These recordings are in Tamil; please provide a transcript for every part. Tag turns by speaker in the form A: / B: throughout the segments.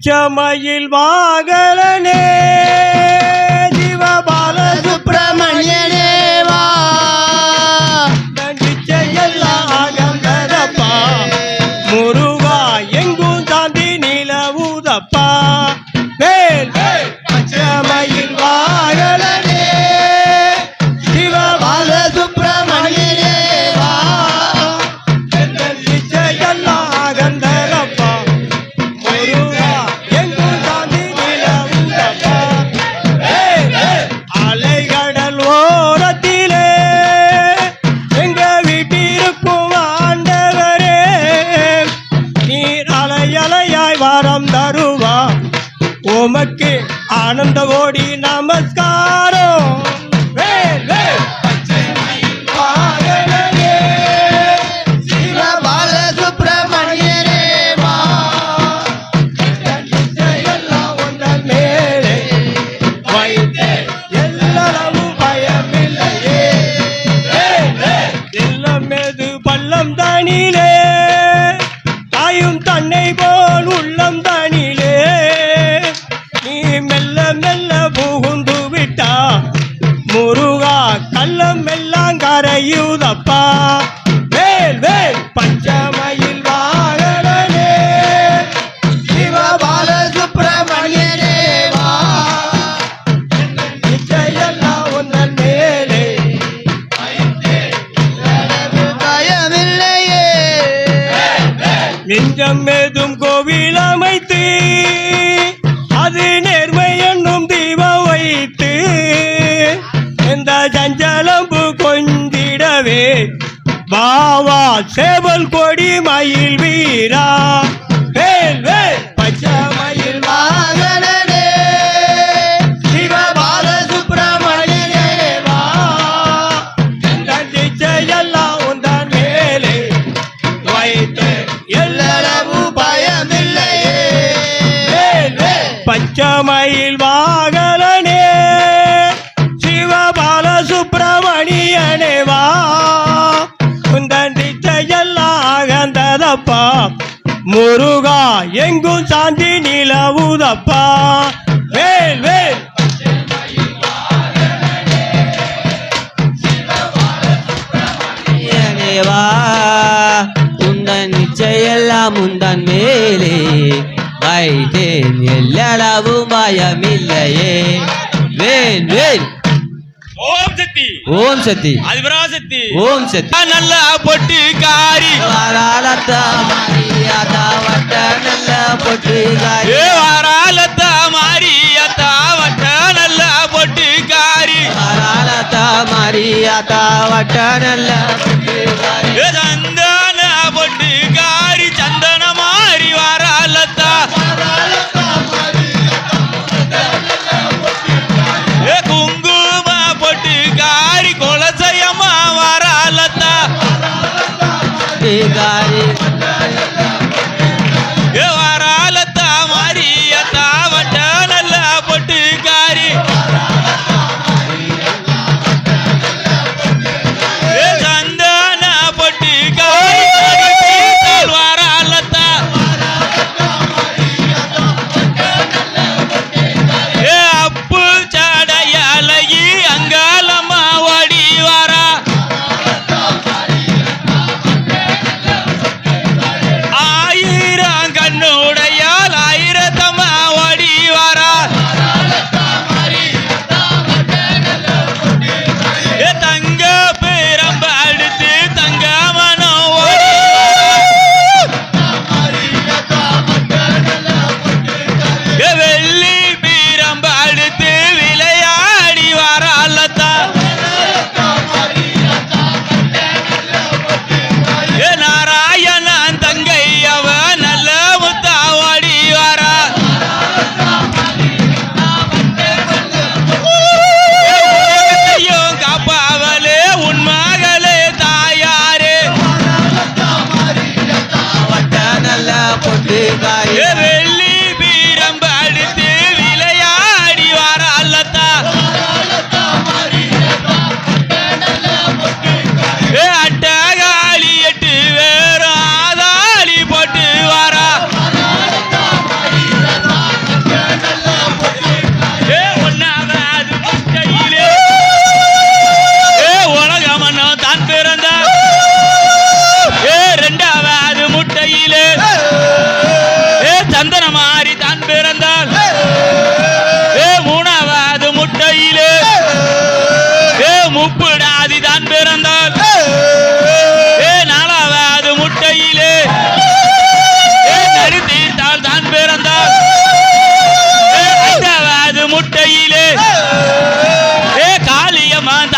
A: பச்சமயில் வாகலனே சிவபால சுப்பிரமணியனே வா நிச்சயெல்லாம் தரப்பா முருகா எங்கும் சாந்தி நிலவுதப்பா வேல் பச்சமயில் வாகலனே சிவபால சுப்பிரமணியனே வா நிச்சயெல்லாம் தரப்பா முருகா எங்கும் சாந்தி நிலவுதப்பா அலைகடல் ஓரத்திலே எங்க வீட்டிருக்கும் ஆண்டவரே நீர் அலையலையாய் வாரம் தருவா உமக்கு ஆனந்த கோடி நமஸ்காரம் வேல் வேல் பச்சைமயில் வாகனனே சிவபால சுப்பிரமணியனே வா நிச்சயெல்லாம் உந்தன் மேலே வைத்தே எல்லளவும் பயமில்லையே எல்லாம் மெது பள்ளம் தனிலே தாயும் தன்னை போல் உள்ளம் தனிலே நீ மெல்ல மெல்ல புகுந்து விட்டா முருகா கள்ளம் எல்லாம் கரையுதப்பா வேல் வேல் பச்சமயில் வாகனனே சிவபால சுப்பிரமணியனே வா நிச்சயெல்லாம் உந்தன் மேலே
B: பயமில்லையே
A: நெஞ்சம் ஏதும் கோவில் அமைத்து அது நேர்மை என்னும் தீபம் வைத்து இந்த சஞ்சலம்பு கொஞ்சிடவே பாவா சேவல் கொடி மயில் வீரா வேல் வேல் பச்சமயில் வாகனனே சிவபால சுப்பிரமணியனே வா நிச்சயெல்லாம் உந்தன் மேலே வைத்து எல்லளவும் பயமில்லையே பச்சமயில் வாகனனே சிவபால சுப்பிரமணியனே வா உந்தன் நிச்சயெல்லாம் அகந்ததப்பா முருகா எங்கும் சாந்தி நிலவுதப்பா வேல் வேல்
B: வா உந்தன் நிச்சயெல்லாம் உந்தன் மேலே வைத்தேன் எல்லளவும் பயமில்லையே வேல் வேல்
C: ஓம் சக்தி
B: ஓம் சக்தி
C: அதிபராசக்தி
B: ஓம் சக்தி
C: நல்ல பொட்டுக்காரி
B: வாராலத்தா மாரியாதா வட்ட நல்ல பொட்டுக்காரி
C: வாராலத்தா மாரியாத்தா வட்ட நல்ல பொட்டுக்காரி
B: வாராலத்தா மாரியாதா வட்ட நல்ல பொட்டுக்காரி
C: சந்தன பொட்டுக்காரி சந்தன மாறி வாராலத்தா குங்கும பொட்டுக்காரி கொலசையம்மா வாராலத்தா
B: பொட்டுக்காரி
C: வாராலத்தா மாரியத்தா வட்ட நல்ல பொட்டுக்காரி சந்தன பொட்டுக்காரி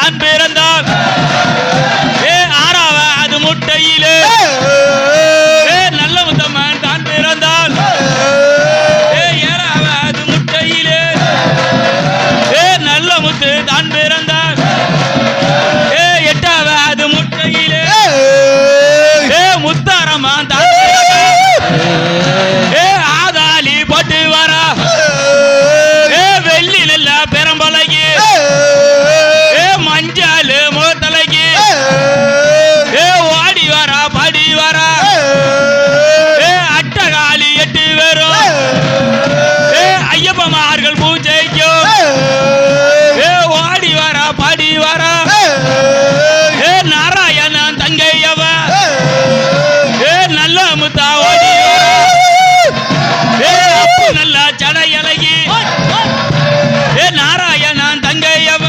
C: தான் பிறந்தால் ஆறாவது முட்டையிலே நல்ல முத்தம்மன் தான் பிறந்தால் ஏழாவது முட்டையிலே நல்ல முத்து தான் பிறந்தால் எட்டாவது முட்டையிலே முத்தாரம்மா தான் ஆதாளி போட்டு வரா வெள்ளி நல்ல பெரம்பலகி மஞ்சள் முகத்தலகி ஓடி வரா படி வரா அட்டகாளி 8 பேரும் ஐயப்பமார்கள் பூஜைக்கும் ஓடி வரா படி வரா நாராயணன் தங்கையவ நல்ல முத்தா ஓடி அப்பு நல்ல சடையழகி நாராயணன் தங்கையவ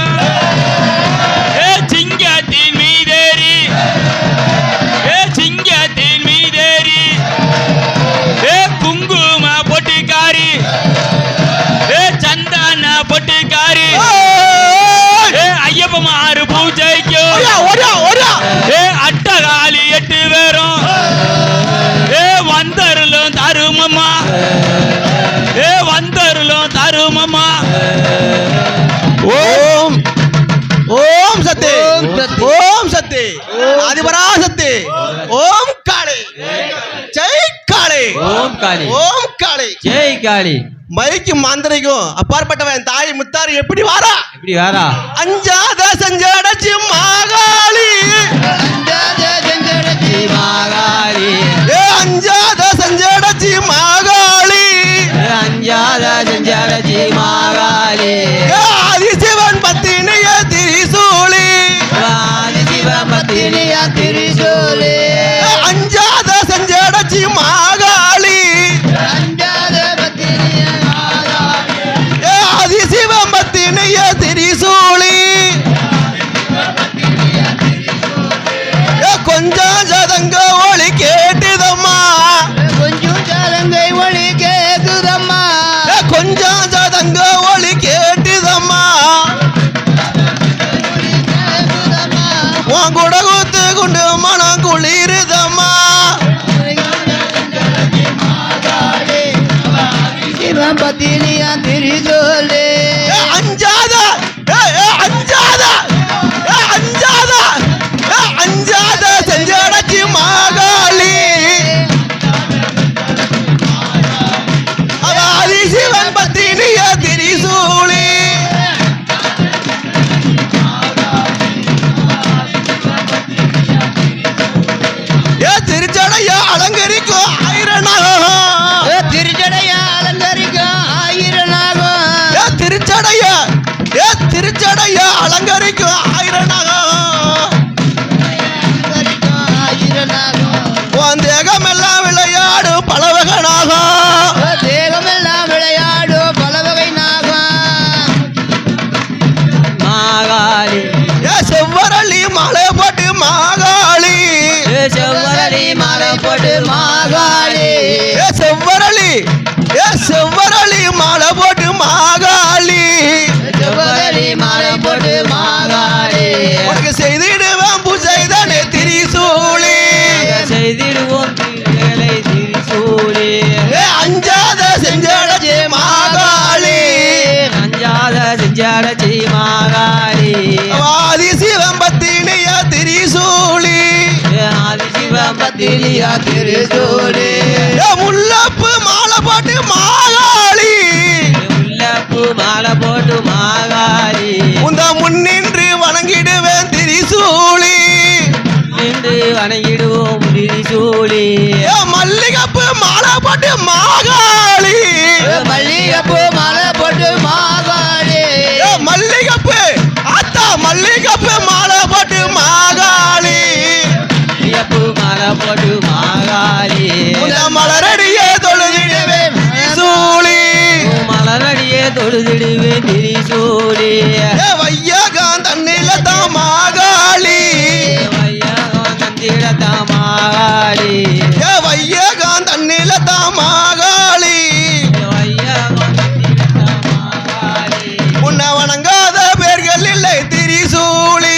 C: சிங்கத்தின் மீதேறி சிங்கத்தின் மீதேறி குங்கும பொட்டுக்காரி சந்தான பொட்டுக்காரி ஐயப்பமாறு பூஜைக்கும் அட்டகாளி 8 பேரும் வந்தருளும் தருமம்மா வந்தருளும் தருமம்மா
B: ஓம் ஓம் சக்தி ஓம் சக்தி ஆதிபராசக்தி ஓம் காளி ஜெய் காளி
D: ஓம் காளி
B: ஓம் காளி
D: ஜெய் காளி
B: மைக்கும் மாந்திரிக்கும் அப்பாற்பட்டவன் தாய் முத்தாரி எப்படி வாரா
D: இப்படி வாரா
B: அஞ்சாத செஞ்சடச்சி மாகாளி
D: மாகாளி
B: அஞ்சாத செஞ்சடச்சி மாகாளி
D: அஞ்சாத செஞ்சாடச்சி மாகாளி
B: ஆதிசிவன் பத்தினிய திரிசூலி
D: ஆதி சிவபத்தினிய திரிசூலி
B: அஞ்சாத செஞ்சடச்சி மாகாளி ஆதிசிவன் பத்தினிய திரிசூலி கொஞ்சம் சதங்க ஒளி கேட்டுதம்மா
E: கொஞ்சம் சலங்கை ஒளி கேக்குதம்மா
B: கொஞ்சம் சதங்க ஒளி கேட்டுதம்மா உன் கூட கூத்து கொண்டு மனம் குளிருதம்மா
E: சிவன் பத்தினியா திரிசூலி
B: அஞ்சாத அஞ்சாத அஞ்சாத அஞ்சாத செஞ்சடச்சி மாகாளி ஆதிசிவன் பத்தினிய திரிசூலி திருச்சடையா அலங்கரிக்கும் ஆயிரனாகும்
E: திருச்சடையா அலங்கரிக்கும் ஆயிரனாகும்
B: திருச்சடையா திருச்சடையா அலங்கரிக்கும் ஆயிரனாகும் உன் தேகமெல்லாம் விளையாடு பலவகனாகும்
E: தேகமெல்லாம் விளையாடு பல வகை நாகம்
D: மாகாளி
B: செவ்வரளி மலை போட்டு மாகாளி
D: செவ்வரளி மாலை போட்டு மாகாளி
B: செவ்வரளி செவ்வரளி மலை போட்டு மாகாளி
E: செவ்வரளி மாலை போட்டு மாகாளி
B: உனக்கு செய்திடுவேன் பூஜைதானே திரிசூலி
D: செய்திடுவோம் திருவேலை திரிசூலி
B: அஞ்சாத செஞ்சடச்சி மாகாளி
D: அஞ்சாத செஞ்சாடச்சி மாகாளி
B: ஆதிசிவன் பத்தினிய திரிசூலி
D: ஆதி சிவபத்தினிய திரிசூலி
B: முல்லப்பு மாலை போட்டு மாகாளி
D: முல்லப்பூ மாலை போட்டு மாகாளி
B: உந்த முன்னின்று வணங்கிடுவேன் திரிசூலி
D: நின்று வணங்கிடுவோம் திரிசூலி
B: மல்லிகப்பு மாலை போட்டு மாகாளி
E: மல்லிகைப்பூ மாலை போட்டு மாகாளி
B: மல்லிகப்பு அத்தா மல்லிகப்பு மாலை போட்டு மாகாளி
D: மல்லிகைப்பூ மாலை போட்டு மாகாளி
B: உந்த மலரடியே தொழுதிடுவேன் திரிசூலி
D: மலரடியே தொழுதிடுவே திரிசூலி
B: வையகான் தண்ணில தான் மாகாளி
D: வையகம் தந்திடத்தா மாகாளி
B: வையகான் தண்ணில தான் மாகாளி
D: வையகம் தந்திடத்தா மாகாளி
B: உன்னை வணங்காத பேர்கள் இல்லை திரிசூலி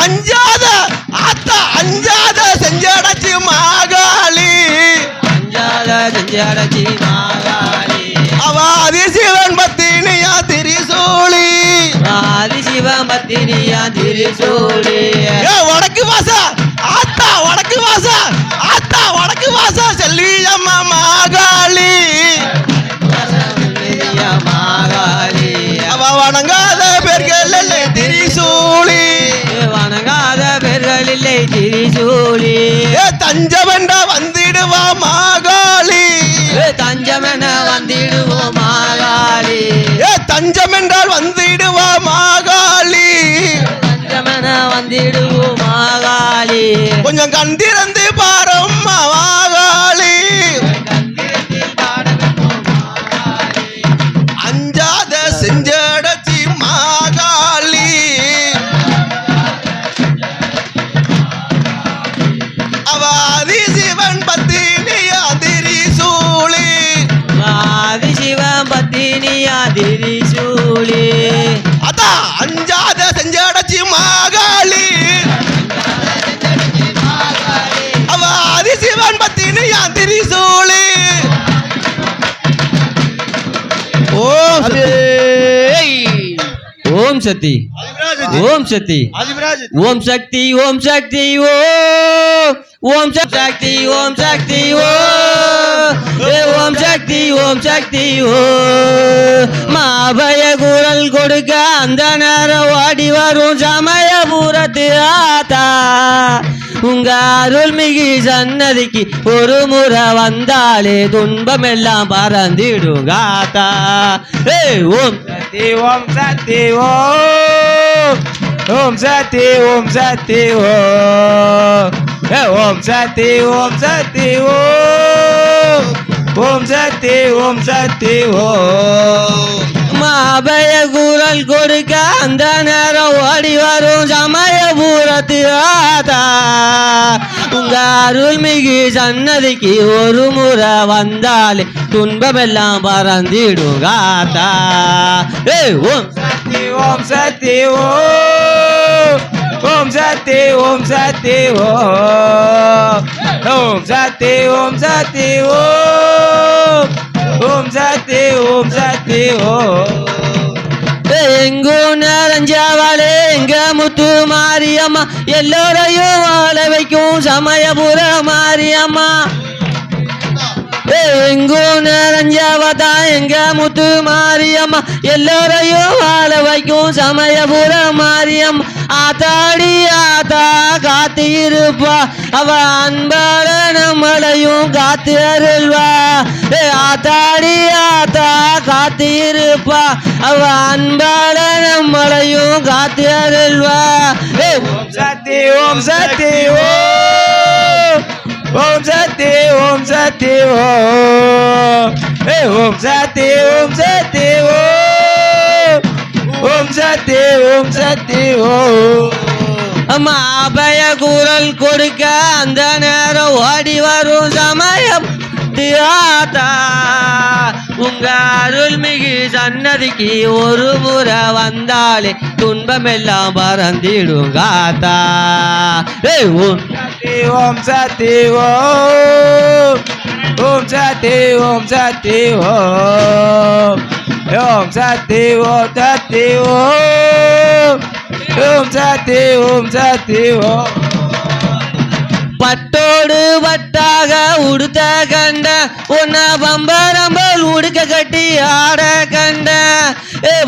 B: அஞ்சாத ஆத்தா அஞ்சாத செஞ்சடச்சி மாகாளி
D: அஞ்சாத செஞ்சடச்சி மாகாளி
B: அவ அதிசிவன் பத்தினியா திரிசூலி
D: ஆதிசிவன் பத்தினியா திரிசூலி
B: வடக்கு வாசா ஆத்தா வடக்கு வாசா ஆத்தா வடக்கு வாசா செல்வியம்மா மாகாளி
D: மாகாளி
B: அவ வணங்காத பேர்கள் இல்லை திரிசூலி
D: வணங்காத பேர்கள் இல்லை திரிசூலி
B: தஞ்சமெண்டா வந்திடுவா மாகாளி
D: தஞ்சமென வந்திடுவோம் மாகாளி
B: தஞ்சமென்றால் வந்திடுவா மாகாளி
D: தஞ்சமென வந்திடுவோம் மாகாளி
B: கொஞ்சம் கண் திறந்து பாரம்மா மாகாளி அஞ்சாத செஞ்சடச்சி மாகாளி அவ ஆதிசிவன் பத்தினியா திரிசூலி
D: ஆதிசிவன் பத்தினியா திரிசூலி
B: அதா அஞ்சாத செஞ்சடச்சி மாகாளி அவ ஆதிசிவன் பத்தினியா திரிசூலி
D: ஓம் சக்தி ஓம் சக்தி ஓம் சக்தி ஓம் சக்தி ஓம் சக்தி ஓம் சக்தி ஓம் சக்தி ஓம் சக்தி மாபய குரல் கொடுக்க அந்த நேரம் ஓடி வரும் சமயபுரத்து ஆத்தா உங்க அருள்மிகு சன்னதிக்கு ஒரு முறை வந்தாலே துன்பம் எல்லாம் பறந்திடும் காத்தா ஓம் சக்தி ஓம் சக்தி ஓம் சக்தி ஓம் சக்தி ஓம் சக்தி ஓம் சக்தி ஓம் சக்தி ஓம் சக்தி மாபய குரல் கொடுக்க அந்த நேரம் ஓடி வரும் சமயபுரத்து ஆத்தா உங்க அருள்மிகு சன்னதிக்கு ஒரு முறை வந்தாலே துன்பமெல்லாம் பறந்திடும் காத்தா ஓம் சக்தி ஓம் சக்தி ஓம் சக்தி ஓம் சக்தி ஓம் சக்தி ஓம் சக்தி ஓம் சக்தி ஓம் சக்தி எங்கோ நிறைஞ்சவாளே எங்க முத்து மாரியம்மா எல்லோரையும் வாழ வைக்கும் சமயபுர மாரியம்மா எங்கோ நிறைஞ்சவதா எங்க முத்து மாரியம்மா எல்லோரையும் வாழ வைக்கும் சமயபுர மாரியம்மா ஆத்தாடி ஆத்தா காத்து இருப்பா அவ அன்பால நம்மளையும் காத்து அருள்வா ஆத்தாடி ஆத்தா காத்து இருப்பா அவ அன்பால நம்மளையும் காத்து அருள்வா ஓம் சக்தி ஓம் சக்தி ஓம் சக்தி ஓம் சக்தி ஓம் சக்தி ஓம் சக்தி ஓம் சக்தி ஓம் சக்தி மாபய குரல் கொடுக்க அந்த நேரம் ஓடி வரும் சமயம் தியாத்தா உங்க அருள்மிகு சன்னதிக்கு ஒரு முறை வந்தாலே துன்பமெல்லாம் பறந்திடும் காத்தா ஓம் சக்தி ஓம் சக்தி ஓம் சக்தி ஓம் சக்தி ஓம் சக்தி ஓம் சக்தி ஓம் சக்தி ஓம் சக்தி பட்டோடு பட்டாக உடுத்த கண்ட உன்ன பம்பரம்பல் உடுக்க கட்டி ஆட கண்ட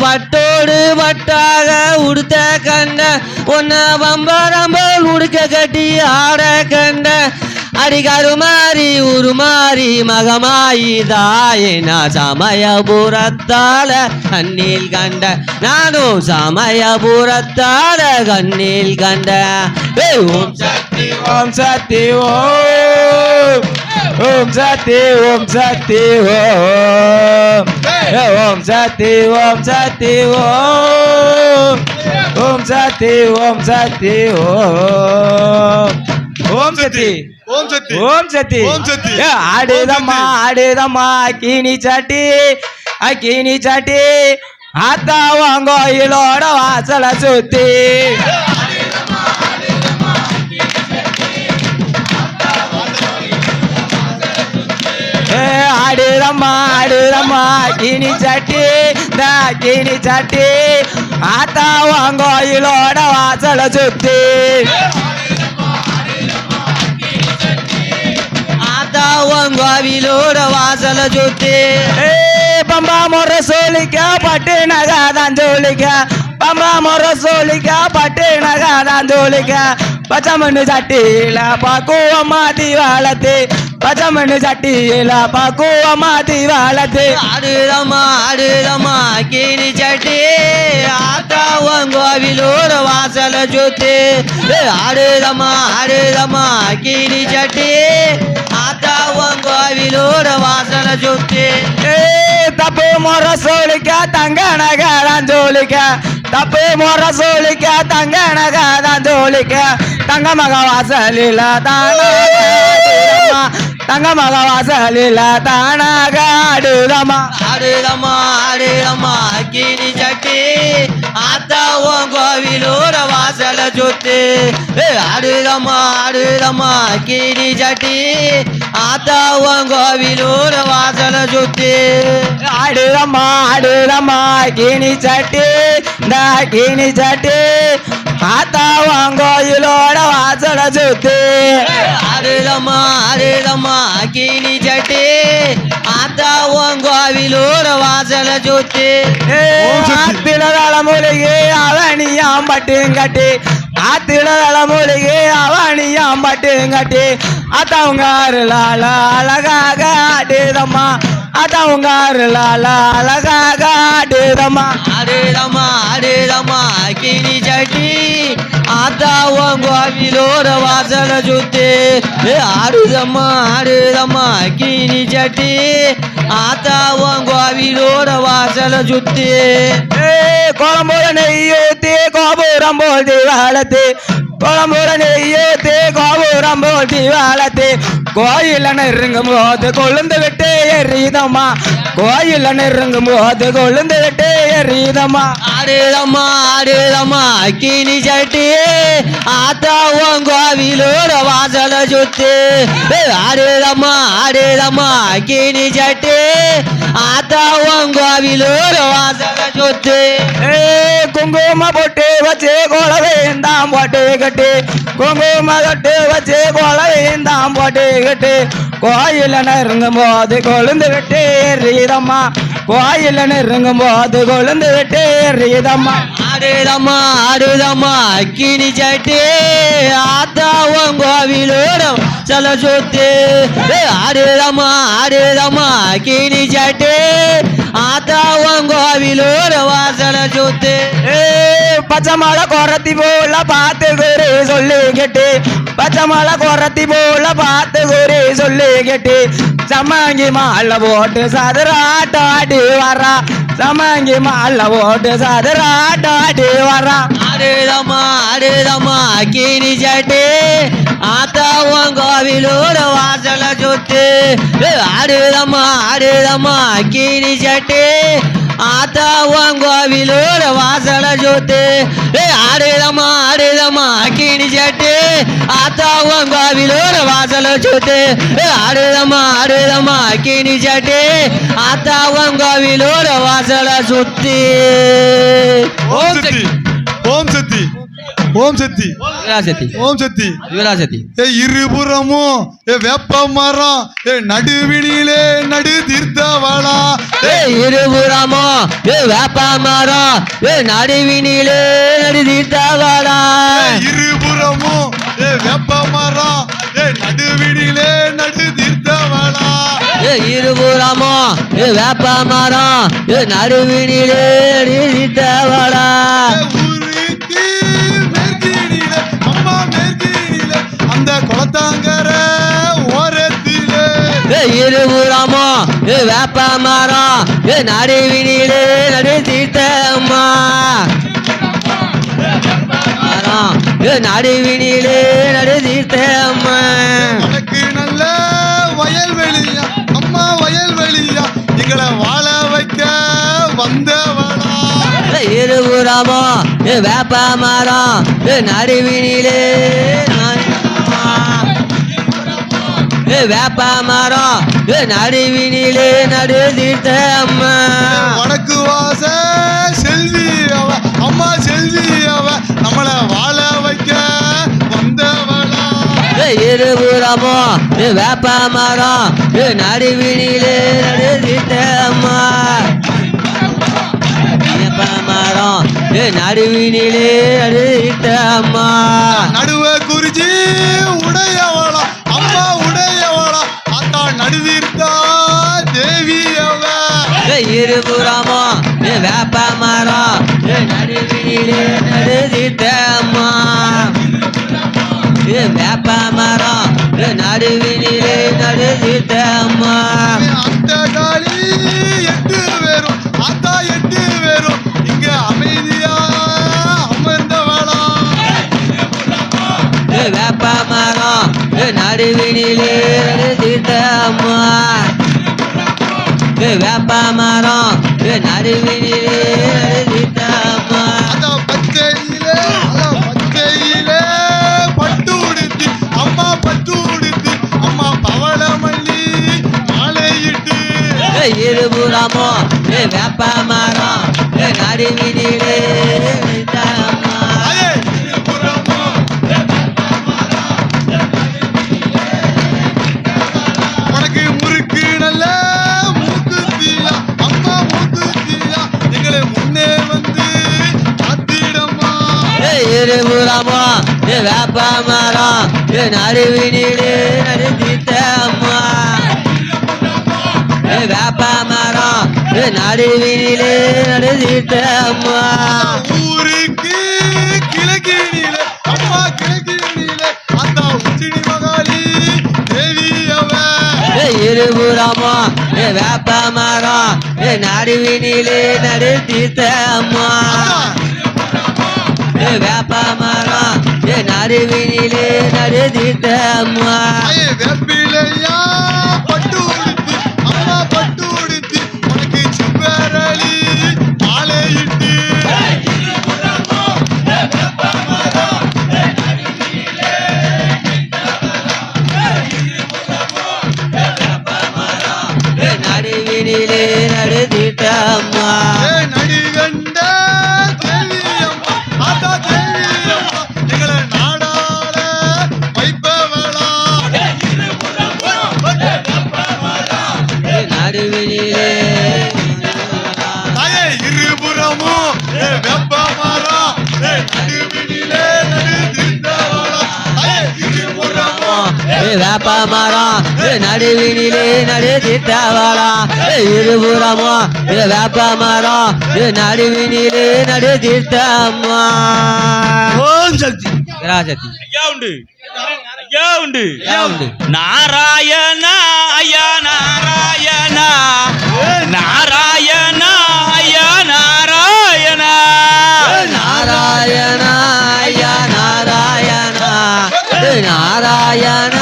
D: பட்டோடு பட்டாக உடுத்த கண்ட உன்ன பம்பரம்பல் உடுக்க கட்டி ஆட கண்ட அடிகருமாறி உருமாறி மகமாயி தாயினா சமயபுரத்தால கண்ணில் கண்ட நானும் சமயபுரத்தால கண்ணில் கண்ட ஓம் சக்தி ஓம் சக்தி ஓம் சக்தி ஓம் சக்தி ஓம் சக்தி ஓம் சக்தி ஓம் சக்தி ஓம் சக்தி ஓம் சக்தி
B: ஓம் சக்தி
D: ஓம் சக்தி
B: ஓம் சக்தி.
D: ஆடுதம்மா ஆடுதம்மா அக்கினி சாட்டி அக்கினி சாட்டி ஆத்தாவும் கோயிலோட வாசலை சுத்தி ஆடுதம்மா கிணி சட்டி கிணி சட்டி ஆத்தாவும் கோயிலோட வாசலை சுத்தி ஆத்தாவும் கோவிலோட வாசலை சுத்தி பம்பா முறை சொல்லிக்க பட்டு நகாதான் சொல்லிக்க பம்பா முறை சொல்லிக்க பட்டு நகாதான் சொல்லிக்க பச்சை மண்ணு சட்டியில பக்குவமா தீவாளத்து பச்சை மண்ணு சட்டியில பக்குவமா தீவாளத்து ஆடுதம்மா கிணி சட்டி ஆத்தாவும் கோவிலோட வாசலை சுத்தி ஆடுதம்மா கிணி சட்டி ஆத்தாவும் கோவிலோட வாசலை சுத்தி தப்பு முறை சொல்லிக்க தங்க நகாதான் சொல்லிக்க தப்பு முறை சொல்லிக்க தங்க நகாதான் சொல்லிக்க தங்க மக வாசலில தானா தங்க மக வாசலில தானாக ஆடுதம்மா கிணி சட்டி ஆத்தாவும் கோவிலோட வாசலை சுத்தி ஆடுதம்மா கிணி சட்டி ஆத்தாவும் கோவிலோட வாசலை சுத்தி ஆடுதம்மா கிணி சட்டி கிணி சட்டி ஆத்தாவும் கோயிலோட வாசலை சுத்தி ஆடுதம்மா கிணி சட்டி ஆத்தாவும் கோவிலோட வாசலை சுத்தி ஆத்தில தலைமுறையே அவனியாம் பட்டும் கட்டி ஆத்தில தலைமுறையே அவனியாம் பட்டும் கட்டி ஆத்தாவுங்க அருளால அழகாக ஆடுதம்மா ஆத்தாவுங்க அருளால அழகாக ஆடுதம்மா கிணி சட்டி ஆத்தாவும் கோவிலோட வாசலை சுத்தி ஆடுதம்மா கிணி சட்டி ஆத்தாவும் கோவிலோட வாசலை சுத்தி குழம்புற நெய்யூத்தி கோபுரம் போல் தீவாளத்து குழம்புற நெய்யூத்தி கோபுரம் போல் தீவாளத்து கோயில நெருங்கும் போது கொழுந்து விட்டு எறிதம்மா கோயில நெருங்கும் போது கொழுந்து விட்டு எறிதம்மா ஆடுதம்மா கிணி சட்டி ஆத்தாவும் கோவிலோட வாசலை சுத்தி ஆடுதம்மா கிணி சட்டி ஆத்தாவும் கோவிலோட வாசலை சுத்தி குங்கும பொட்டு வச்சு கோலவேந்தாம் போட்டு கட்டி குங்கும தொட்டு வச்சு கோலவேந்தாம் போட்டு கட்டி கோயில நெருங்கும் போது கொழுந்து விட்டு எறிதம்மா கோயில நெருங்கும் போது கொழுந்து விட்டு எறிதம்மா ஆடுதம்மா கிணி சட்டி ஆத்தாவும் கோவிலோட வாசலை சுத்தி ஆடுதம்மா கிணி சட்டி ஆத்தாவும் கோவிலோட வாசலை சுத்தி பச்சை மலை குறத்தி போல பார்த்து குரு சொல்லி கேட்டு பச்சை மலை குறத்தி போல பார்த்து குரு சொல்லி கேட்டு சமாங்கி மாலை போட்டு சதுராட்டாடி வரா சமாங்கி மாலை போட்டு சதுராட்டாடி வரா ஆடுதம்மா கிணி சட்டி ஆத்தாவும் கோவிலோட வாசலை சுத்தி ஆடுதம்மா கிணி சட்டி ஆத்தாவும் கோவிலோட வாசலை சுத்தி ஆடுதம்மா கிணி சட்டி ஆத்தாவும் கோவிலோட வாசலை சுத்தி ஆடுதம்மா கிணி சட்டி ஆத்தாவும் கோவிலோட வாசலை சுத்தி
F: ஓம் சக்தி ஓம் சக்தி ஓம் சக்தி
D: விராசக்தி
F: ஓம் சக்தி
D: விராசக்தி
F: இருபுறமும் வேப்ப மரம் நடுவினிலே நடு தீர்த்தவளா
D: இருபுறமோ வேப்ப மரம் நடுவினிலே நடு தீர்த்தவளா
F: இருபுறமும் வேப்ப மரம் நடுவினிலே நடு தீர்த்தவளா
D: இருபுறமோ வேப்ப மரம் நடுவினிலே நடு தீர்த்தவளா
F: ஊருக்கு மேற்கினிலே அம்மா மேற்கினிலே அந்த குளத்தாங்கர ஓரத்திலே
D: இருபுறமோ வேப்ப மரம் நடுவினிலே நடு தீர்த்தம்மா நடுவினிலே நடு தீர்த்தம்மா
F: உனக்கு நல்ல வயல்வெளியா அம்மா வயல்வெளியா எங்களை வாழ வைக்க வந்தவளா
D: இருபுறமோ வேப்ப மரம் நடுவினிலே வேப்ப மரம் நடுவினிலே நடு தீர்த்த அம்மா
F: வடக்கு வாச செல்வி அவ அம்மா செல்வி அவ நம்மள வாழ வைக்க வந்தவளா
D: இருபுறமோ வேப்ப மரம் நடுவினிலே நடு தீர்த்த அம்மா வேப்ப மரம் நடுவினிலே நடு தீர்த்த அம்மா
F: நடுவ குறிச்சி உடையவளா அம்மா உடையவளா அத்தா நடுவீர்த்தா தேவி அவ
D: இருபுறமோ வேப்ப மரம் நடுவினிலே நடு தீர்த்த அம்மா வேப்ப மரம் நடுவினிலே நடு தீர்த்த அம்மா
F: அந்த காளி 8 பேரும் அத்தா 8 பேரும் இங்க அமைதியா அமர்ந்தவளா
D: வேப்ப மரம் நடுவினிலே நடு தீர்த்த அம்மா வேப்ப மரம் நடுவினிலே நடு தீர்த்த அம்மா
F: அத பச்சையிலே பட்டு உடுத்தி அம்மா பட்டு உடுத்தி அம்மா பவள மல்லி மாலையிட்டு
D: இருபுறமோ வேப்ப மரம் நடுவினிலே தீர்த்த அம்மா
F: அதே இருபுறமோ உனக்கு முறுக்கு நல்ல மூக்குத்தியா அம்மா மூக்குத்தியா எங்களை முன்னே வந்து காத்திடம்மா
D: இருபுறமோ வேப்ப மரம் நடுவினிலே நடு தீர்த்த அம்மா வேப்ப மரம் நடுவினிலே நடு தீர்த்த அம்மா
F: ஊருக்கு கிழக்கினில அம்மா கிழக்கினில அந்த உச்சினி மகாளி தேவி அவ
D: இருபுறமோ வேப்ப மரம் நடுவினிலே நடு தீர்த்த அம்மா வேப்ப மரம் நடுவினிலே நடு தீர்த்த அம்மா
F: ஐய வெப்பிலையா பட்டு உடுத்தி அம்மா பட்டு உடுத்தி உனக்கு சுப்பரளி மாலையிட்டு
D: நடுவினிலே நடு தீர்த்த அம்மா
F: நடிகண்ட தேவி அம்மா ஆத்தா தேவி அம்மா எங்களை நாடாள வைப்பவளா
D: நடுவினிலே
F: தாயே இருபுறமும் வெப்ப மரம் நடுவினிலே நடு தீர்த்தவளா தாயே இருபுறமும்
D: வேப்ப மரம் நடுவினிலே நடு தீர்த்தவளா இருபுறமோ வேப்ப மரம் நடுவினிலே நடு தீர்த்த அம்மா
A: ஓம் சக்தி
D: ராசக்தி
C: ஐயா உண்டு ஐயா உண்டு
D: உண்டு
C: நாராயணா ஐயா நாராயணா நாராயணா ஐயா நாராயணா
D: நாராயண ஐயா நாராயண நாராயண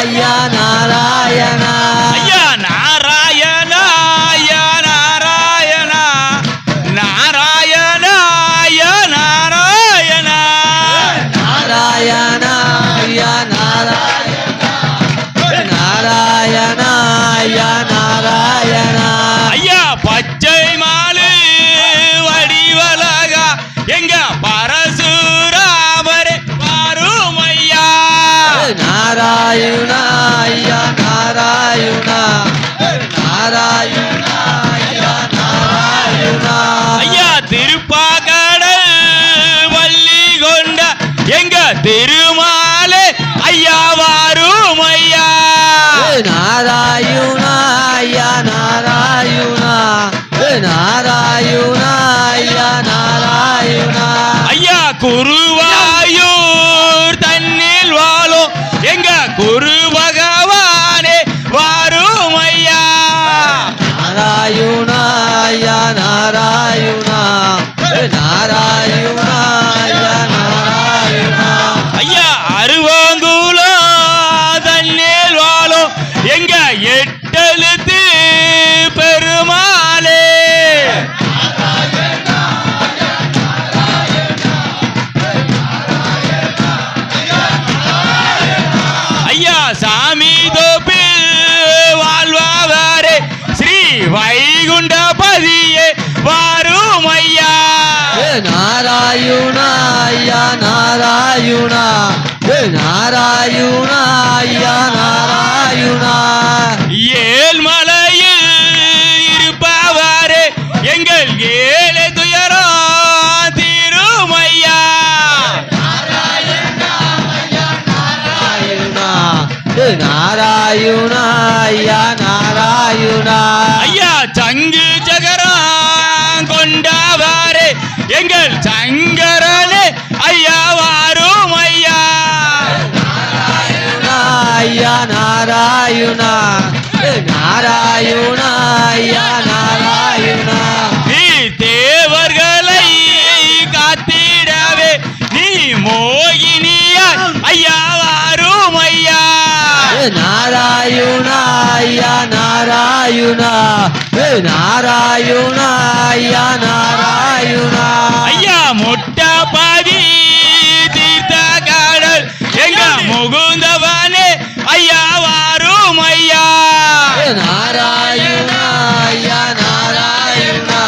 D: ஐயா நாராயண
C: ஐயா நாராயணா ஐயா நாராயணா நாராயணா ஐயா நாராயணா
D: நாராயண ஐயா நாராயண நாராயண ஐயா நாராயண
C: ஐயா பச்சை மாலு வடிவலகா எங்க பரசுராமரே பாரும் ஐயா
D: நாராயண ஐயா நாராயண நாராயண ஐயா நாராயண
C: ஐயா திருப்பாகடல் வள்ளி கொண்ட எங்க திருமாலே ஐயா வாரும் ஐயா
D: நாராயண ஐயா நாராயண நாராயண ஐயா நாராயண
C: ஐயா குருவாயூர் தன்னில் வாழும் எங்க குரு பகவானே வாரும் ஐயா
D: நாராயண ஐயா நாராயண நாராயண ஐயா நாராயண
C: ஐயா
D: நாராயணா ஐயா நாராயணா நாராயணா ஐயா நாராயணா
C: ஏழ்மலையில் இருப்பவாரே எங்கள் ஏழை துயரம் தீருமையா.
D: நாராயணா நாராயணா ஐயா நாராயணா
C: ஐயா சங்கு சகரம் கொண்டவாரே எங்கள் சங்கரனே ஐயா வாரும் ஐயா.
D: ஐயா நாராயணா நாராயணா ஐயா நாராயணா
C: நீ தேவர்களை காத்திடவே நீ மோகினியா ஐயா வாரும் ஐயா.
D: நாராயணா ஐயா நாராயணா நாராயணா ஐயா நாராயணா
C: ஐயா முட்டபாதி தீர்த்த கடல் எங்க முகுந்தவனே ஐயா வாரும் ஐயா.
D: நாராயணா ஐயா நாராயணா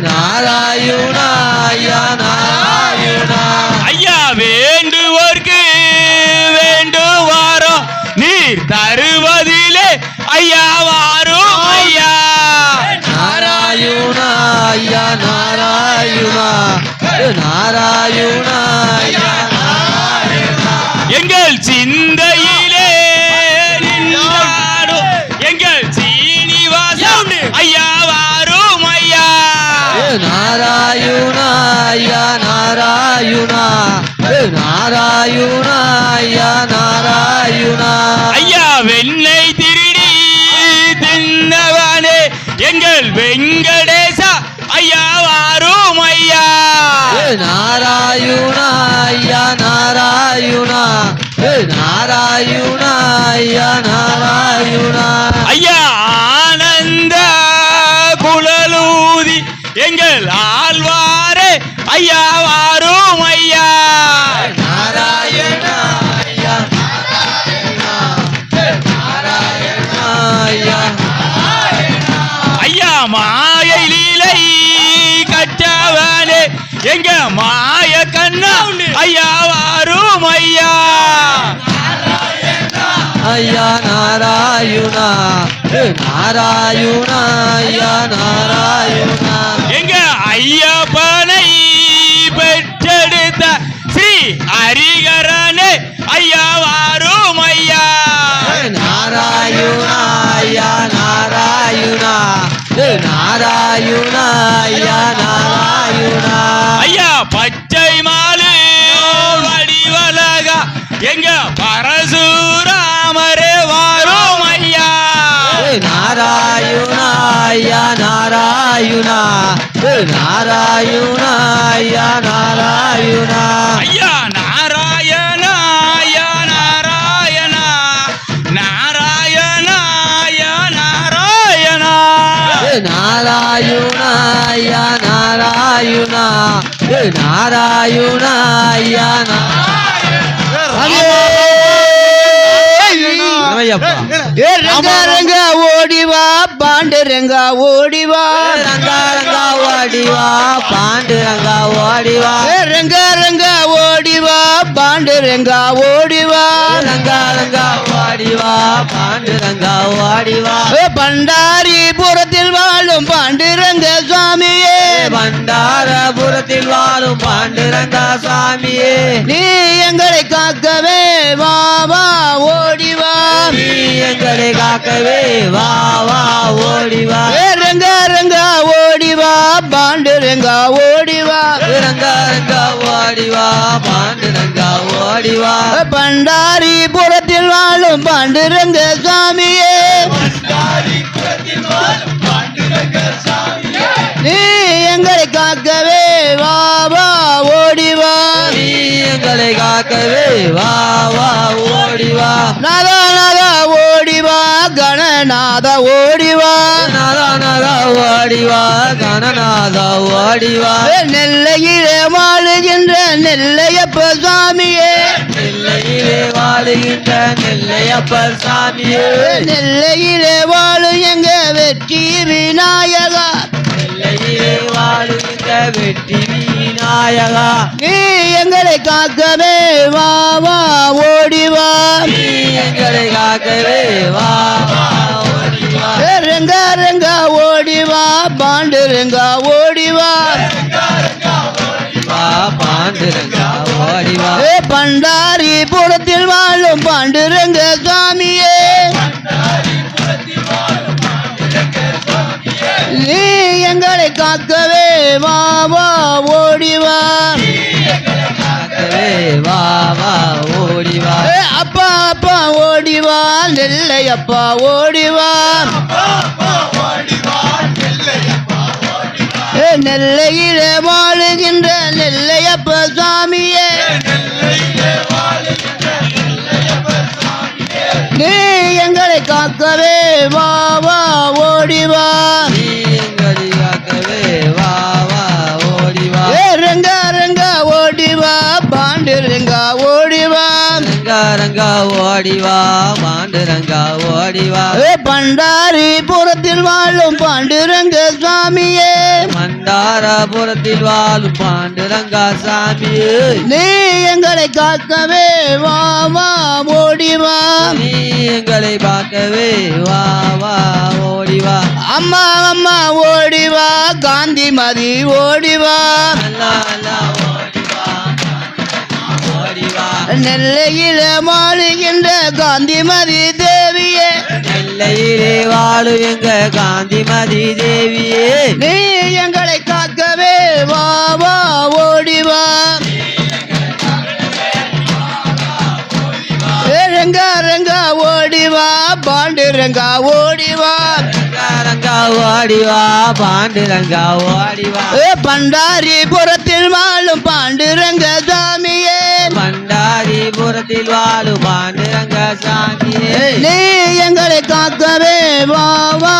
D: நாராயணா ஐயா நாராயணா
C: ஐயா வேண்டுவோர்க்கு வேண்டுவாரோ நீர் தருவதிலே ஐயா வாரும் ஐயா.
D: நாராயணா ஐயா நாராயணா நாராயணா ஐயா நாராயணா
C: எங்கள் சிந்தையிலே நின்றாடும் எங்கள் சீனிவாசன் ஐயா வாரும் ஐயா.
D: நாராயணா ஐயா நாராயணா நாராயணா ஐயா நாராயணா
C: ஐயா வெண்ணை திருடி தின்னவனே எங்கள் வெங்கடேசா ஐயா வாரும் ஐயா.
D: நாராயணா ஐயா நாராயணா நாராயணா ஐயா நாராயணா
C: ஐயா ஆனந்த குழலூதி எங்கள் ஆழ்வாரே ஐயா வாரும் ஐயா.
D: நாராயணா ஐயா நாராயணா நாராயணா ஐயா
C: ஐயா மாயை லீலை கற்றவனே எங்க மாய கண்ணா ஐயா வாரும் ஐயா.
D: ஐயா நாராயணா நாராயணா ஐயா நாராயணா
C: எங்க ஐயப்பனை பெற்றெடுத்த ஸ்ரீ ஹரிகரனே ஐயா வாரும் ஐயா.
D: நாராயணா ஐயா நாராயணா நாராயணா ஐயா நாராயணா
C: ஐயா பச்சை மாலு வடிவலகா எங்க பரசுராமரே வாரும் ஐயா.
D: நாராயணா ஐயா நாராயணா நாராயணா ஐயா நாராயணா
C: ஐயா நாராயணா ஐயா நாராயணா நாராயணா ஐயா நாராயணா.
D: நாராயணா ஐயா நாராயணா நாராயணா ஐயா
E: ஏ ரங்கா ரங்கா ஓடிவா பாண்டு ரங்கா ஓடிவா
D: ரங்கா ரங்கா ஓடிவா பாண்டு ரங்கா ஓடிவா
E: ஏ ரங்கா ரங்கா ஓடிவா பாண்டு ரங்கா ஓடிவா
D: ரங்கா ரங்கா ஓடிவா பாண்டு ரங்கா ஓடிவா
E: ஏ பண்டாரிபுரத்தில் வாழும் பாண்டுரங்க சுவாமியே
D: பண்டாரபுரத்தில் வாழும் பாண்டுரங்கா சாமியே
E: நீ எங்களை காக்கவே வா வா ஓடிவா
D: நீ எங்களை காக்கவே வா வா ஓடிவா
E: ஏ ரங்கா ரங்கா ஓடிவா பாண்டுரங்கா ஓடிவா
D: ரங்கா ரங்கா ஓடிவா பாண்டுரங்கா ஓடிவா
E: பண்டாரிபுரத்தில் வாழும் பாண்டுரங்க சுவாமியே நீ எங்களை காக்கவே வா வா ஓடிவா
D: நீ எங்களை காக்கவே வா வா ஓடிவா
E: நாதா நாதா ஓடிவா கணநாத ஓடிவா
D: நாதா நாதா ஓடிவா கணநாதா ஓடிவா
E: நெல்லையிலே வாழுகின்ற நெல்லையப்ப சுவாமியே
D: நெல்லையிலே வாழுகின்ற நெல்லையப்பர் சாமியே
E: நெல்லையிலே வாழும் எங்க வெற்றி விநாயகா
D: நெல்லையிலே வாழுகின்ற வெற்றி விநாயகா
E: நீ எங்களை காக்கவே வா வா ஓடி வா
D: நீ எங்களை காக்கவே வா வா ஓடி வா
E: ரெங்க ரெங்க ஓடி வா பாண்டு ரெங்க ஓடி வா
D: வா பாண்டுரங்கா ஓடி வா
E: பண்டாரி புறத்தில் வாழும் பாண்டுரங்க சாமியே நீ எங்களை காக்கவே வா வா ஓடி வா
D: காக்கவே வா வா ஓடி வா
E: அப்பா அப்பா ஓடி வா நெல்லை அப்பா ஓடி வா நெல்லையிலே வாழுகின்ற நெல்லையப்ப சாமியே நீ எங்களை காக்கவே வா வா ஓடி வா
D: நீ எங்களை காக்கவே வா வா ஓடி வா
E: ரெங்க ரெங்க ஓடி வா பாண்டு ரெங்க ஓடி வா
D: ரங்கா ஓடி வா பாண்டுரங்கா ஓடி வா
E: பண்டாரி புறத்தில் வாழும் பாண்டுரங்க சாமியே
D: மண்டாரபுரத்தில் வாழும் பாண்டுரங்கா சாமியே
E: நீ எங்களை காக்கவே வா வா ஓடி வா
D: நீ எங்களை பார்க்கவே வா வா ஓடி வா
E: அம்மா அம்மா ஓடி வா காந்திமதி ஓடி வா
D: அல்லா அல்லா ஓடி வா ஓடி வா
E: நெல்லையில வாழுகின்ற காந்திமதி தேவியே
D: நெல்லையிலே வாழு எங்க காந்திமதி தேவியே
E: நீ எங்களை காக்கவே வா வா ஓடி வா ரெங்க ரெங்க ஓடி வா பாண்டு ரெங்கா ஓடி வா
D: ரங்கா ஓடி வா பாண்டுரங்கா ஓடி வா
E: பண்டாரி புறத்தில் வாழும் பாண்டுரங்க சாமியே
D: பண்டாரிபுரத்தில் வாழும் பாண்டுரங்கா சாமியே
E: நீ எங்களை காக்கவே வா வா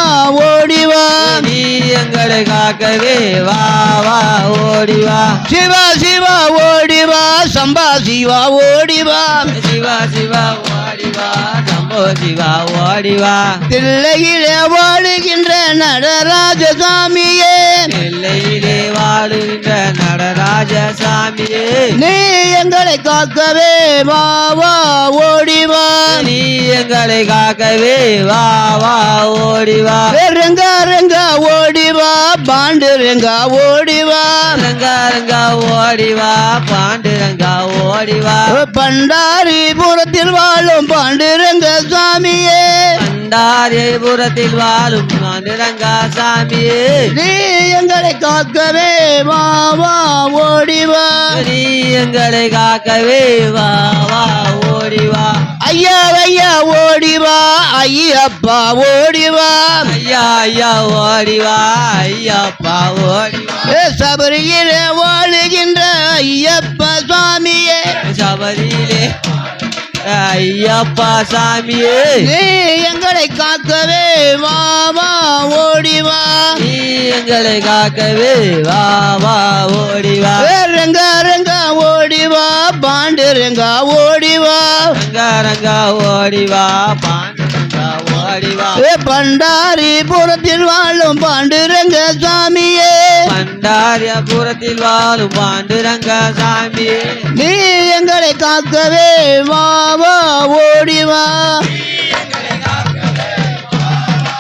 E: ஓடி வா
D: நீ எங்களை காக்கவே வா வா ஓடி வா
E: சிவா சிவா ஓடி வா சம்பா சிவா ஓடி வா
D: சிவா சிவா ஓடி வா சம்போ சிவா ஓடி வா
E: தில்லையிலே வாழுகின்ற நடராஜ சாமியே
D: நெல்லையிலே வாழுகின்ற நடராஜ சாமியே
E: நீ எங்களை காக்கவே வா வா ஓடி வா
D: நீ எங்களை காக்கவே வா வா ஓடி வா
E: ரெங்க ரெங்க ஓடி வா பாண்டு ரெங்கா ஓடி வா
D: ரங்கா ஓடி வா பாண்டுரங்கா ஓடி வா
E: பண்டாரி புறத்தில் வாழும் பாண்டுரங்க சாமியே
D: பண்டாரிபுரத்தில் வாழும் பாண்டுரங்கா சாமியே
E: நீ எங்களை காக்கவே வா வா ஓடி வா
D: நீ எங்களை காக்கவே வா வா ஓடி வா
E: ஐயா ஐயா ஓடி வா ஐயப்பா ஓடி வா
D: ஐயா ஐயா ஓடி வா ஐயப்பா ஓடி வா
E: சபரியிலே வாழுகின்ற ஐயப்பா சாமியே
D: சபரியிலே ஐயப்பா சாமியே
E: நீ எங்களை காக்கவே வா வா ஓடி வா
D: நீ எங்களை காக்கவே வா வா ஓடி வா
E: ரெங்க ரெங்க ஓடி வா பாண்டு ரெங்கா ஓடி வா
D: ரங்கா ஓடி வா பாண்டுரங்கா ஓடி வா
E: பண்டாரி புறத்தில் வாழும் பாண்டுரங்க சாமியே
D: பண்டாரிபுரத்தில் வாழும் பாண்டுரங்கா சாமியே
E: நீ எங்களை காக்கவே வா வா ஓடி வா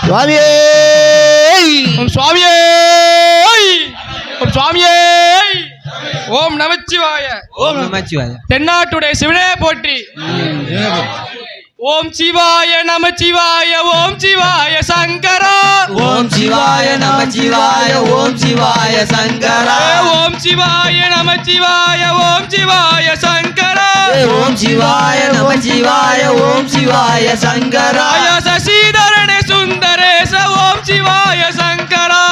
E: சுவாமியே
C: சுவாமியே சுவாமியே ஓம் நமச்சிவாய
D: ஓம் நமச்சிவாய
C: தென்னாட்டுடைய சிவனே போற்றி ஓம் சிவாய நமச்சிவாய ஓம் சிவாய சங்கரா
D: ஓம் சிவாய நமச்சிவாய ஓம் சிவாய சங்கரா
C: ஓம் சிவாய நமச்சிவாய ஓம் சிவாய சங்கரா
D: ஓம் சிவாய நமச்சிவாய ஓம் சிவாய சங்கரா
C: சசிதரனே சுந்தரேச ஓம் சிவாய சங்கரா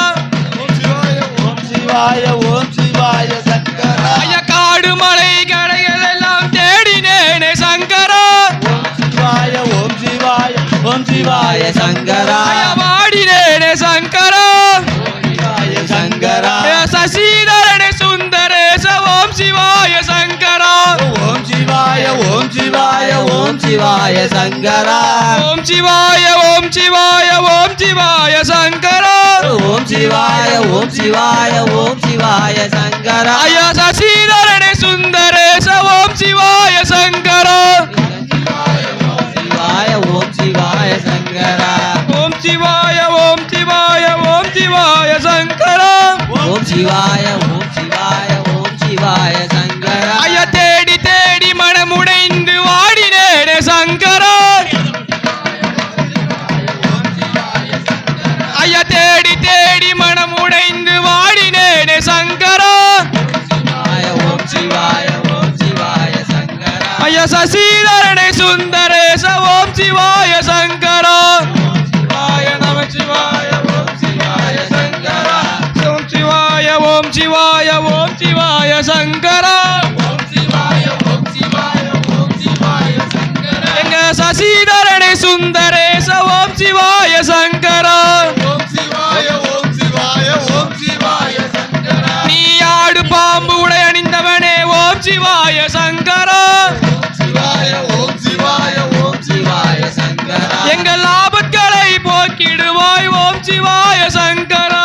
C: காடு மலை கடைகள் எல்லாம் தேடினேனே சங்கரா
D: சிவாய சங்கரா
C: வாடினேனே சங்கரா
D: சங்கரா
C: சசிதரனே சுந்தரேச ஓம் சிவாய சங்கரா
D: ஓம் சிவாய சங்கரா
C: ஓம் சிவாய ஓம் சிவாய ஓம் சிவாய சங்கரா
D: ஓம் சிவாய ஓம் சிவாய ஓம் சிவாய சங்கரா
C: ஐயா சசிதரனே சுந்தரேச ஓம் சிவாய சங்கரா
D: சிவாய ஓம் சிவாய சங்கரா
C: ஓம் சிவாய ஓம் சிவாய ஓம் சிவாய சங்கரா
D: ஓம் சிவாய ஓம் சிவாய ஓம் சிவாய சங்கரா
C: ஐயா தேடி தேடி மனமுடைந்து வாடினேனே சங்கரா ஐயா தேடி தேடி மனமுடைந்து வாடினேனே சங்கரா
D: ஓம் சிவாய ஓம் சிவாய சங்கரா
C: ஐயா சசிதரனே சுந்தரேச ஓம் சிவாய சங்கரா சிவாய நம சிவாய ஓம் சிவாய சங்கரா ஓம் சிவாய ஓம் சிவாய ஓம் சிவாய சங்கரா எங்க சசிதரனே சுந்தரேச ஓம் சிவாய சங்கரா நீ ஆடு பாம்பு உடை அணிந்தவனே ஓம் சிவாய சங்கரா
D: சிவாய சங்கரா
C: எங்கள் ஆபத்களை போக்கிடுவாய் ஓம் சிவாய சங்கரா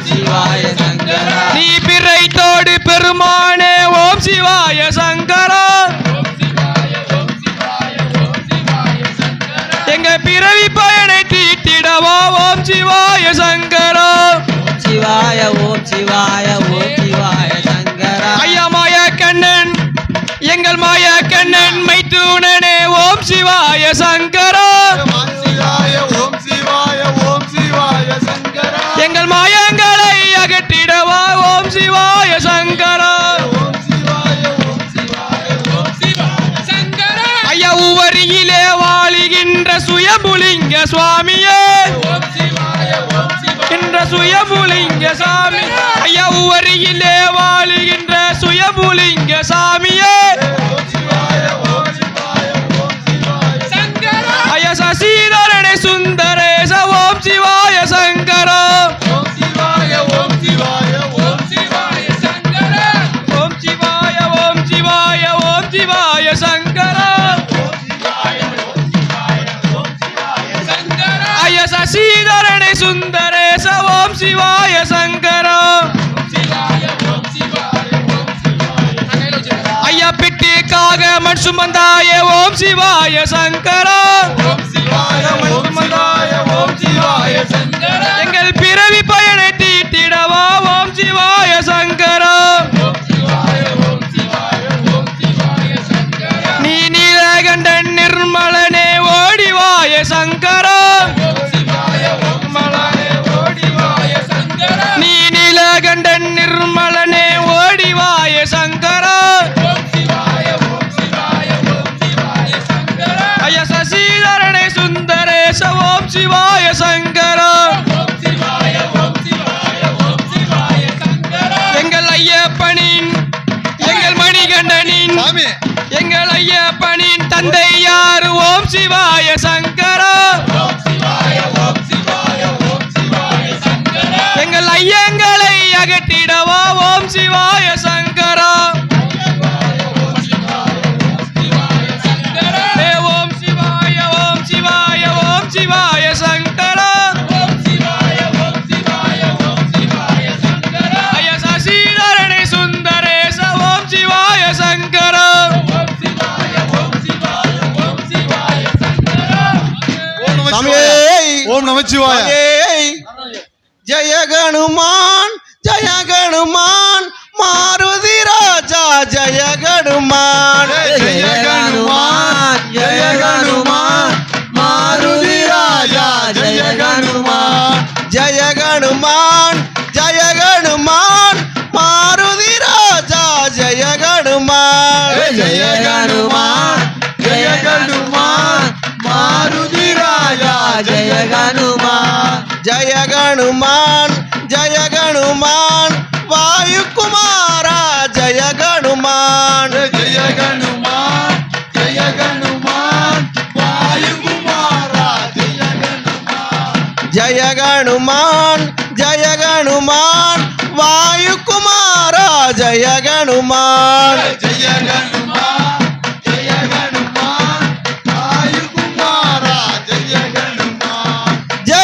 D: சிவாய சங்கரா
C: நீ பிறைத்தோடு பெருமானே ஓம் சிவாய சங்கரா எங்க பிறவி பயனை தீட்டிடவா ஓம் சிவாய சங்கரா
D: சிவாய ஓம் சிவாய ஓம் சிவாய சங்கரா
C: ஐயா மாய கண்ணன் எங்கள் மாய கண்ணன் மைத்தூணனே ஓம் சிவாய சங்கரா எங்கள் மாயங்களை அகற்றிடவா ஓம் சிவாய சங்கரா ஐயா உவரியிலே வாழுகின்ற சுயம்புலிங்க சுவாமியே என்ற சுயம்புலிங்க சாமி ஐயா உவரியிலே வாழுகின்ற சுயம்புலிங்க சாமியே ஐயா சசிதரனே சுந்தரேச ஓம் சிவாய சங்கரா ஓம் சிவாய ஓம் சிவாய ஓம் சிவாய சங்கரா ஐயா சசிதரனே சுந்தரேச ஓம் சிவாய சங்கரா ஐயா பிட்டிக்காக மண் சுமந்தாயே ஓம் சிவாய சங்கரா எங்கள் பிறவி பயனை தீட்டிடவா ஓம் சிவாய சங்கரா நீ நீலகண்டன் நிர்மலனே ஓடிவாய சங்கரா நீ நீலகண்டன் நிர்மலனே ஓடிவாய சங்கரா ஐயா சசிதரனே சுந்தரேச ஓம் சிவாய சங்கரா எங்கள் ஐயப்பனின் எங்கள் மணிகண்டனின் எங்கள் ஐயப்பனின் தந்தை யாரு ஓம் சிவாய சங்கரா எங்கள் ஐயங்களை அகற்றிடவா ஓம் சிவாய சங்கரா ஓம் சிவாய ஓம் சிவாய ஓம் சிவாய சங்கரா ஐயா சசிதரனே சுந்தரேச ஓம் சிவாய சங்கரா
F: ஓம் நமச்சிவாய
B: ஜய கணுமான் மாருதி ராஜா ஜய கணுமான்
F: ஜய கணுமான் ஜய கணுமான் மாருதி ராஜா ஜய கணுமான்
B: ஜய கணுமான் மாருதி ராஜா ஜய கணுமான்
F: ஜய கணுமான் ஜய கணுமான் மாருதி ராஜா ஜய கணுமான்
B: ஜய கணுமான் வாயுகுமாரா ஜய கணுமான்
F: ஜய கணுமான் வாயுகுமாரா ஜய கணுமான்
B: ஜய கணுமான் வாயுகுமாரா ஜய கணுமான்
F: ஜய கணுமான் வாயுகுமாரா ஜய கணுமான்
B: ஜய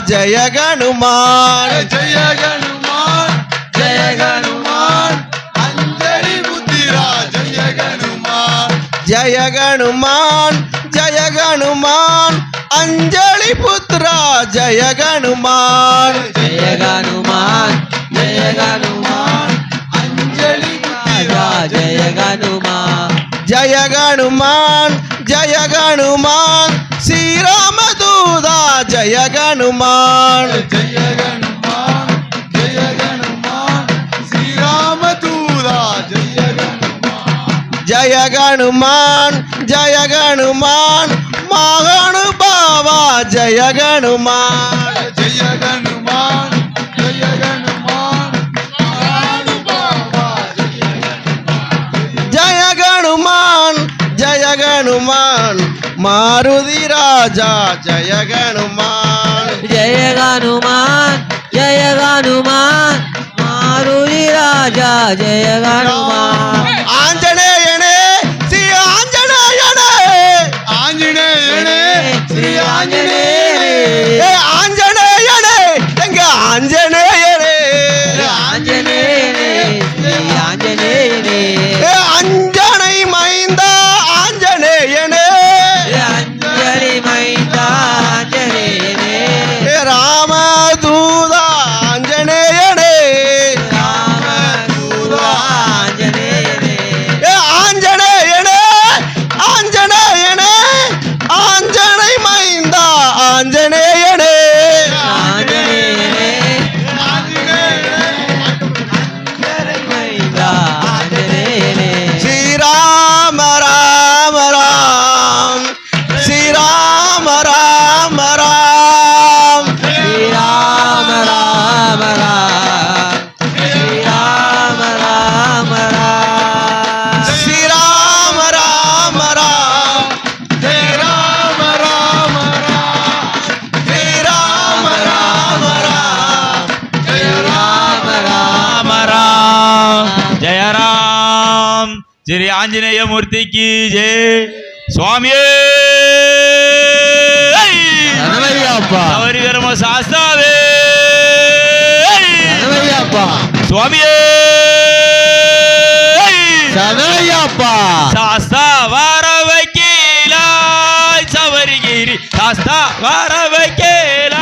B: ஜெய கனுமான்
F: ஜெய கனுமான் ஜெய கனுமான் அஞ்சலி புத்திரா ஜெய கனுமான்
B: ஜெய கனுமான் ஜெய கனுமான் அஞ்சலி புத்ரா ஜெய கனுமான்
D: ஜெய ஹனுமான் ஜெய ஹனுமான்
F: அஞ்சலி புத்திரா
D: ஜெய ஹனுமான்
B: ஜெய கனுமான் ஜெய கனுமான் ஸ்ரீராமதூதா ஜெய கனுமான்
F: ஜெய கனுமான் ஜெய கனுமான் ஸ்ரீராமதூதா ஜெய கனுமான்
B: ஜெய கனுமான் ஜெய கனுமான் மகானுபாவா ஜெய கனுமான்
F: ஜெய கனுமான் ஜெய கனுமான் மகானுபாவா ஜெய
B: ஜெய கனுமான் ஜெய கனுமான் மாருதி ராஜா ஜெய கனுமான்
D: ஜெய ஹனுமான் ஜெய ஹனுமான் மாருதி ராஜா ஜெய ஹனுமான்
B: ஆஞ்சநேயனே ஸ்ரீ ஆஞ்சநேயனே
F: ஆஞ்சநேயனே ஸ்ரீ ஆஞ்சநேயனே
B: ஏ ஆஞ்சநேயனே எங்க ஆஞ்சநேயனே
D: ஆஞ்சநேயனே ஸ்ரீ ஆஞ்சநேயனே
B: ஏ அஞ்சனை மைந்தா ஆஞ்சநேயனே
D: அஞ்சலி மைந்தா ஆஞ்சநேயனே
B: ஏ ராமதூதா ஆஞ்சநேயனே
D: ராமதூதா ஆஞ்சநேயனே
B: ஏ ஆஞ்சநேயனே ஆஞ்சநேயனே ஆஞ்சனை மைந்தா ஆஞ்சநேயனே
D: ஆஞ்சநேயனே
F: ஆஞ்சநேயனே
D: மைந்தா ஆஞ்சநேயனே
B: ஸ்ரீராம ராம ராம் ஸ்ரீராம ராம ராம்
D: ஸ்ரீராம ராம ராம் ஸ்ரீராம ராம ராம்
B: ஸ்ரீராம ராம ராம்
F: ராம ராம ராம
B: ஸ்ரீராம ராம ராம்
D: ராம ராம
C: ராம் ஜெய ராம் ஸ்ரீ ஆஞ்சநேய மூர்த்திக்கு ஜெய் சுவாமியே
D: சரணமையப்பா
C: அவரிகரம சாஸ்தாவே
D: சரணமையப்பா
C: சுவாமியே
D: சரணமையப்பா
C: சாஸ்தா வர வைக்கலாய் சவரிகிரி சாஸ்தா வர வைக்கலாய்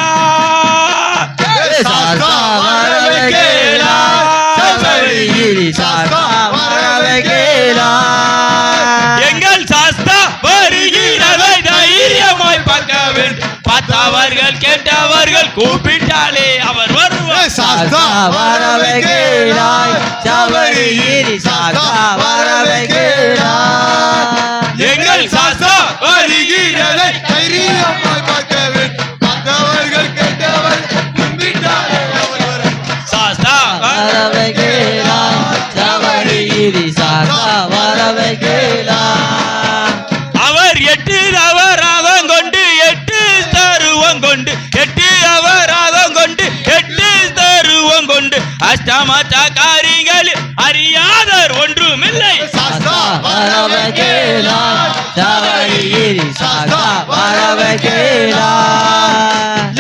D: சாஸ்தா வரவேகேலா சபரிகிரி சாஸ்தா வரவேகேலா
C: எங்கள் சாஸ்தா வருகிறதை தைரியமாய் பார்க்க வேண்டும் பார்த்தவர்கள் கேட்டவர்கள் கூப்பிட்டாலே அவர் வருவார்
D: சாஸ்தா வரவேகேலா சபரிகிரி சாஸ்தா வரவேகேலா
C: எங்கள் சாஸ்தா வருகிறதை
F: தைரியமாய் பார்க்க வேண்டும் பார்த்தவர்கள் கேட்டவர் கும்பிட்டாலே அவர் வரும்
C: சாஸ்தா
D: வரவேகேலா சபரிகிரி சாஸ்தா வரவேகேலா
C: அவர் எட்டு அவராதம் கொண்டு எட்டு தருவம் கொண்டு எட்டு அவராதம் கொண்டு எட்டு தருவம் கொண்டு அஷ்டமச்ச காரிகள் அறியாதர் ஒன்றுமில்லை
F: சாஸ்தா
D: வரவேகேலா சபரிகிரி சாஸ்தா வரவேகேலா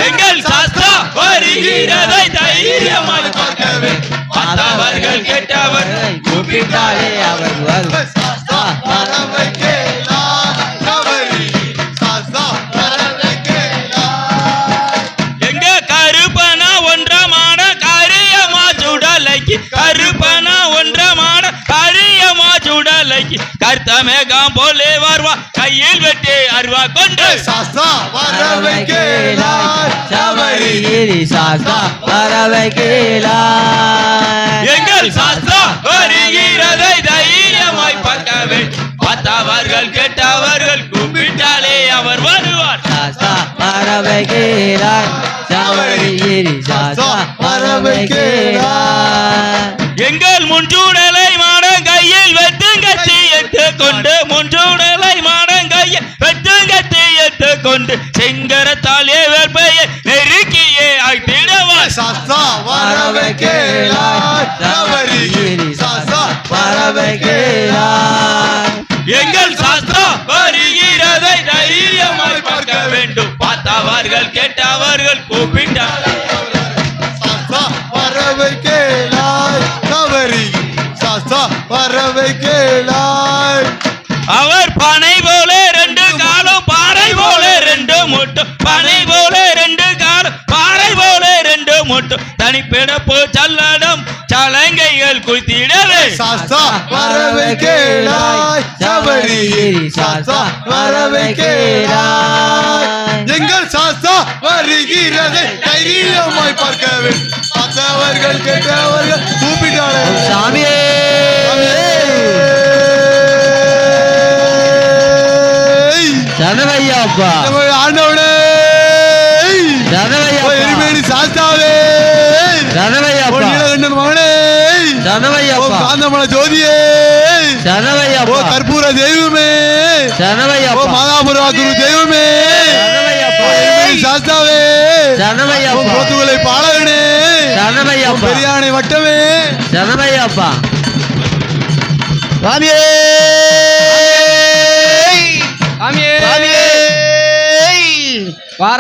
C: எங்கள் சாஸ்தா வருகிறதை தைரியமாய் பார்க்க வேண்டும் பார்த்தவர்கள் கேட்டவர்கள்
D: கூப்பிட்டாலே அவர் வருவார்
F: சாஸ்தா வரவைக்கேலா சபரி சாஸ்தா வரவைக்கேலா
C: எங்க கருப்பனா ஒன்றமான காரியமா சுடலைக்கு கருப்பனா ஒன்றமான காரியமா சுடலைக்கு கர்த்தமேகம் போலே வருவா கையில் வெட்டி அருவா கொண்டு
F: சாஸ்தா வரவைக்கேலா சபரி
D: சபரிகிரி சாஸ்தா வரவேகேலா
C: எங்கள் சாஸ்தா வருகிறதை தைரியமாய் பார்க்க வேண்டும் பார்த்தவர்கள் கேட்டவர்கள் கூப்பிட்டாலே அவர் வருவார்
D: சாஸ்தா வரவேகேலா சபரிகிரி சாஸ்தா வரவேகேலா
C: எங்கள் முன்சூடலை மாடம் கையில் வெட்டுங்கட்டி எட்டுக்கொண்டு முன்சூடலை மாடம் கையில் வெட்டுங்கட்டி எட்டுக்கொண்டு செங்கரத்தாலே வேற்பையை நெருக்கியே ஆட்டிடுவார்
F: சாஸ்தா வரவைக்கேலா சபரி சாஸ்தா
D: வரவேகேலா
C: எங்கள் சாஸ்தா வருகிறதை தைரியமாய் பார்க்க வேண்டும் பார்த்தவர்கள் கேட்டவர்கள் கூப்பிட்ட
F: வரவை கேளாய்
C: அவர் பனை போல ரெண்டு காலம் பாறை போல ரெண்டு முட்டும் பனை போல ரெண்டு காலம் பாறை போல ரெண்டு முட்டும் தனிப்பிடப்போ சல்லடம் சலங்கைகள் குத்திடவே
F: சாஸ்தா வரவை கேளாய் சபரிகிரி சாஸ்தா வரவை கேளாய் எங்கள் சாஸ்தா வருகிறது தைரியமாய் பார்க்கவே பார்த்தவர்கள் கேட்டவர்கள் கூப்பிட்டார்கள்
E: சாமியே சரணமையாப்பா
F: ஆண்டவனே
E: சரணமையாப்பா
F: எரிமேனி சாஸ்தாவே
E: சரணமையாப்பா
F: நீலகண்டன் மகனே
E: சரணமையாப்பா
F: காந்தமல ஜோதியே
E: சரணமையாப்பா
F: கற்பூர தெய்வமே
E: சரணமையாப்பா
F: மாதாபுரா குரு தெய்வமே
E: சரணமையாப்பா
F: எரிமேனி சாஸ்தாவே
E: சரணமையாப்பா
F: போத்துகளை பாலகனே
E: சரணமையாப்பா
F: பெரியானை வட்டமே
E: சரணமையாப்பா
B: சாமியே
C: சாமியே
B: சாமியே
C: வார